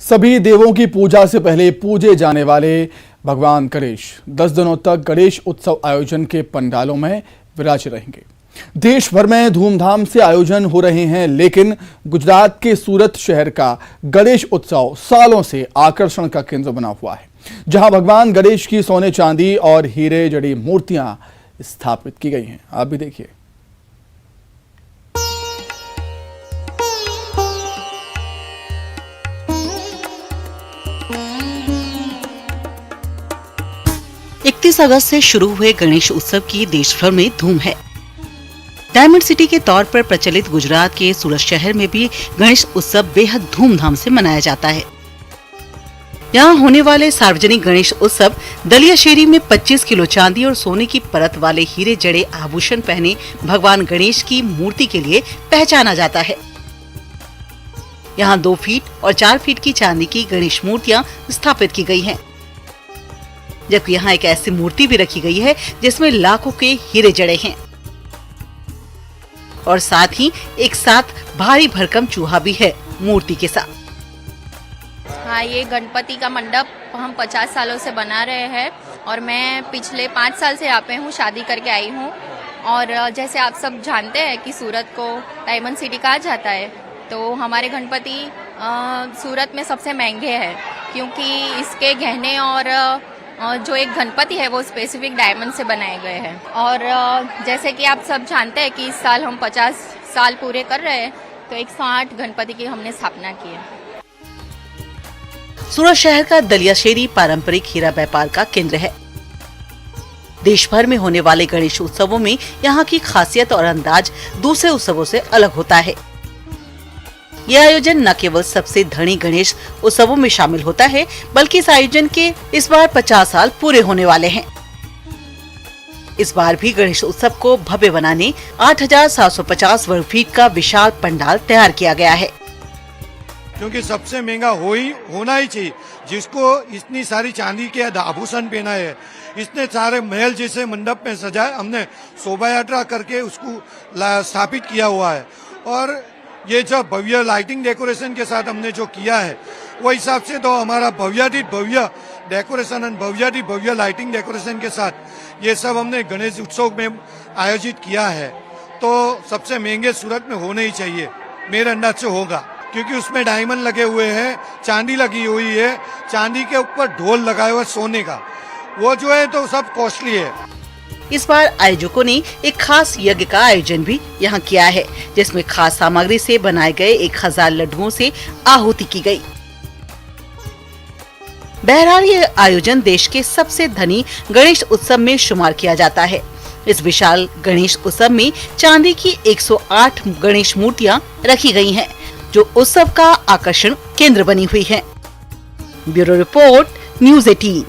सभी देवों की पूजा से पहले पूजे जाने वाले भगवान गणेश 10 दिनों तक गणेश उत्सव आयोजन के पंडालों में विराजे रहेंगे। देश भर में धूमधाम से आयोजन हो रहे हैं, लेकिन गुजरात के सूरत शहर का गणेश उत्सव सालों से आकर्षण का केंद्र बना हुआ है, जहां भगवान गणेश की सोने चांदी और हीरे जड़ी मूर्तियां स्थापित की गई हैं। आप भी देखिए। अगस्त से शुरू हुए गणेश उत्सव की देश भर में धूम है। डायमंड सिटी के तौर पर प्रचलित गुजरात के सूरत शहर में भी गणेश उत्सव बेहद धूमधाम से मनाया जाता है। यहाँ होने वाले सार्वजनिक गणेश उत्सव दलियाशेरी में 25 किलो चांदी और सोने की परत वाले हीरे जड़े आभूषण पहने भगवान गणेश की मूर्ति के लिए पहचाना जाता है। यहाँ 2 फीट और 4 फीट की चांदी की गणेश मूर्तियाँ स्थापित की गई हैं, जबकि यहाँ एक ऐसी मूर्ति भी रखी गई है जिसमें लाखों के हीरे जड़े हैं और साथ ही एक साथ भारी भरकम चूहा भी है मूर्ति के साथ। हाँ, ये गणपति का मंडप हम 50 सालों से बना रहे हैं और मैं पिछले 5 साल से यहाँ पे हूँ, शादी करके आई हूँ। और जैसे आप सब जानते हैं कि सूरत को डायमंड सिटी कहा जाता है, तो हमारे गणपति सूरत में सबसे महंगे हैं, क्योंकि इसके गहने और जो एक गणपति है वो स्पेसिफिक डायमंड से बनाए गए हैं। और जैसे कि आप सब जानते हैं कि इस साल हम 50 साल पूरे कर रहे हैं, तो 108 गणपति की हमने स्थापना की है। सूरत शहर का दलियाशेरी पारंपरिक हीरा व्यापार का केंद्र है। देश भर में होने वाले गणेश उत्सवों में यहाँ की खासियत और अंदाज दूसरे उत्सवों से अलग होता है। यह आयोजन न केवल सबसे धनी गणेश उत्सवों में शामिल होता है, बल्कि इस आयोजन के इस बार 50 साल पूरे होने वाले हैं। इस बार भी गणेश उत्सव को भव्य बनाने 8,750 वर्ग फीट का विशाल पंडाल तैयार किया गया है। क्योंकि सबसे महंगा होना ही चाहिए, जिसको इतनी सारी चांदी के आभूषण पहना है, इतने सारे महल जैसे मंडप में सजाए, हमने शोभा यात्रा करके उसको स्थापित किया हुआ है। और ये जो भव्य लाइटिंग डेकोरेशन के साथ हमने जो किया है, वो हिसाब से तो हमारा भव्याति भव्य डेकोरेशन और भव्याति भव्य लाइटिंग डेकोरेशन के साथ ये सब हमने गणेश उत्सव में आयोजित किया है। तो सबसे महंगे सूरत में होने ही चाहिए, मेरे अंदाज से होगा, क्योंकि उसमें डायमंड लगे हुए हैं, चांदी लगी हुई है, चांदी के ऊपर ढोल लगाया हुआ सोने का, वो जो है तो सब कॉस्टली है। इस बार आयोजकों ने एक खास यज्ञ का आयोजन भी यहाँ किया है, जिसमें खास सामग्री से बनाए गए 1000 लड्डुओं से आहुति की गई। बहरहाल ये आयोजन देश के सबसे धनी गणेश उत्सव में शुमार किया जाता है। इस विशाल गणेश उत्सव में चांदी की 108 गणेश मूर्तियाँ रखी गई हैं, जो उत्सव का आकर्षण केंद्र बनी हुई है। Bureau report, news 18।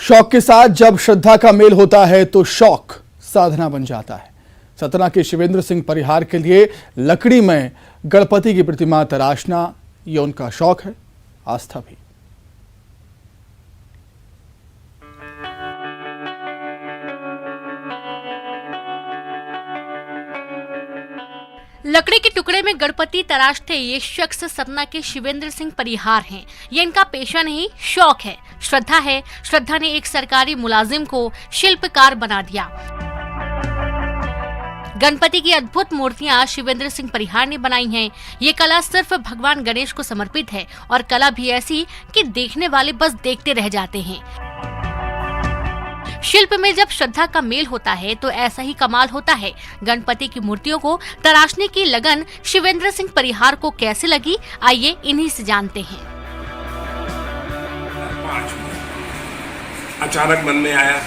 शौक के साथ जब श्रद्धा का मेल होता है तो शौक साधना बन जाता है। सतना के शिवेंद्र सिंह परिहार के लिए लकड़ी में गणपति की प्रतिमा तराशना ये उनका शौक है, आस्था भी। लकड़ी के टुकड़े में गणपति तराशते ये शख्स सतना के शिवेंद्र सिंह परिहार हैं। ये इनका पेशा नहीं, शौक है, श्रद्धा है। श्रद्धा ने एक सरकारी मुलाजिम को शिल्पकार बना दिया। गणपति की अद्भुत मूर्तियां शिवेंद्र सिंह परिहार ने बनाई हैं। ये कला सिर्फ भगवान गणेश को समर्पित है और कला भी ऐसी कि देखने वाले बस देखते रह जाते हैं। शिल्प में जब श्रद्धा का मेल होता है तो ऐसा ही कमाल होता है। गणपति की मूर्तियों को तराशने की लगन शिवेंद्र सिंह परिहार को कैसे लगी, आइए इन्हीं से जानते हैं। अचानक मन में आया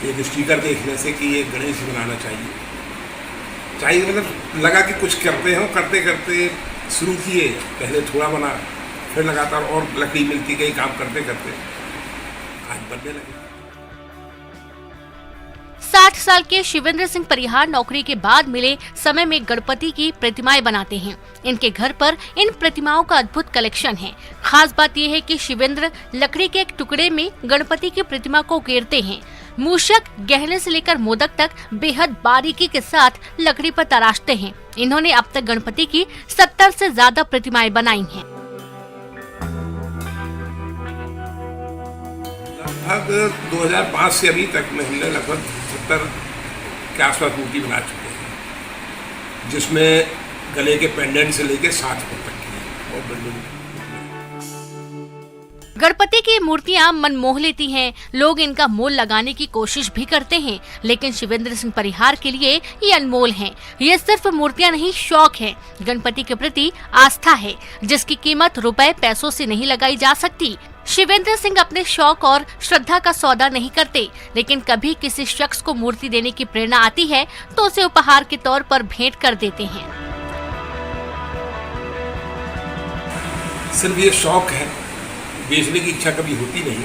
एक स्टिकर देखने से कि ये गणेश बनाना चाहिए, मतलब लगा कि कुछ करते हो, करते करते शुरू किए। पहले थोड़ा बना, फिर लगातार और लकड़ी मिलती गई, काम करते करते आज बनने लगे। 60 साल के शिवेंद्र सिंह परिहार नौकरी के बाद मिले समय में गणपति की प्रतिमाएं बनाते हैं। इनके घर पर इन प्रतिमाओं का अद्भुत कलेक्शन है। खास बात यह है कि शिवेंद्र लकड़ी के एक टुकड़े में गणपति की प्रतिमा को घेरते हैं। मूषक, गहने से लेकर मोदक तक बेहद बारीकी के साथ लकड़ी पर तराशते हैं। इन्होंने अब तक गणपति की 70 से ज्यादा प्रतिमाएं बनाई हैं। लगभग 2005 से अभी तक में हमने लगभग 70 के आसपास मूर्ति बना चुके हैं, जिसमें गले के पेंडेंट से लेके 7 फुट तक की और बिल्डिंग। गणपति की मूर्तियां मन मोह लेती हैं, लोग इनका मोल लगाने की कोशिश भी करते हैं, लेकिन शिवेंद्र सिंह परिहार के लिए ये अनमोल हैं। ये सिर्फ मूर्तियां नहीं, शौक है। गणपति के प्रति आस्था है, जिसकी कीमत रुपए पैसों से नहीं लगाई जा सकती। शिवेंद्र सिंह अपने शौक और श्रद्धा का सौदा नहीं करते, लेकिन कभी किसी शख्स को मूर्ति देने की प्रेरणा आती है तो उसे उपहार के तौर पर भेंट कर देते हैं। सिर्फ ये शौक है, बेचने की इच्छा कभी होती नहीं,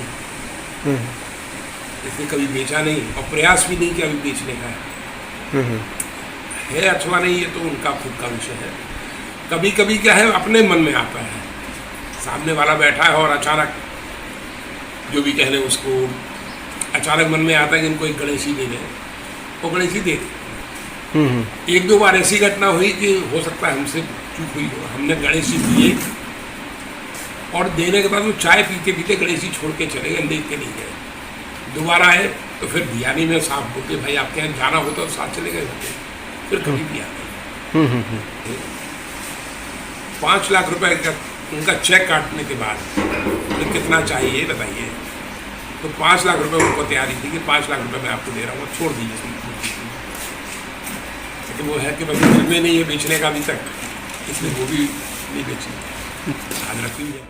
इसने कभी बेचा नहीं और प्रयास भी नहीं किया अभी बेचने का है अथवा नहीं, ये तो उनका खुद का विषय है। कभी कभी क्या है, अपने मन में आता है, सामने वाला बैठा है और अचानक जो भी कह लें उसको अचानक मन में आता है कि इनको एक गणेशी दे दें, वो गणेशी दे दें। एक दो बार ऐसी घटना हुई कि हो सकता है हमसे चूक हुई हो, हमने गणेशी दिए और देने के बाद वो चाय पीते पीते गणेशी छोड़ के चले गए, लेके नहीं गए। दोबारा आए तो फिर दिया नहीं, मैं साफ बोलते भाई आपके यहाँ जाना होता तो साथ चले गए होते, फिर कभी दिया नहीं। 5 लाख रुपए का उनका चेक काटने के बाद तो कितना चाहिए बताइए, तो 5 लाख रुपए उनको तैयारी थी कि 5 लाख रुपए मैं आपको दे रहा हूँ, छोड़ दीजिए। लेकिन वो है कि मैं दिल में नहीं है बेचने का अभी तक, इसलिए वो भी नहीं बेची, याद रखिए।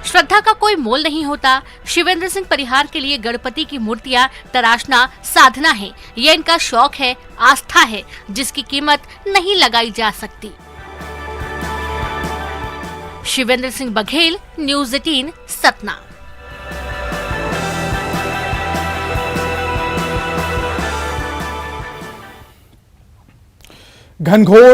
श्रद्धा का कोई मोल नहीं होता। शिवेंद्र सिंह परिहार के लिए गणपति की मूर्तियां तराशना साधना है। यह इनका शौक है, आस्था है, जिसकी कीमत नहीं लगाई जा सकती। शिवेंद्र सिंह बघेल, न्यूज़ 18, सतना। घनघोर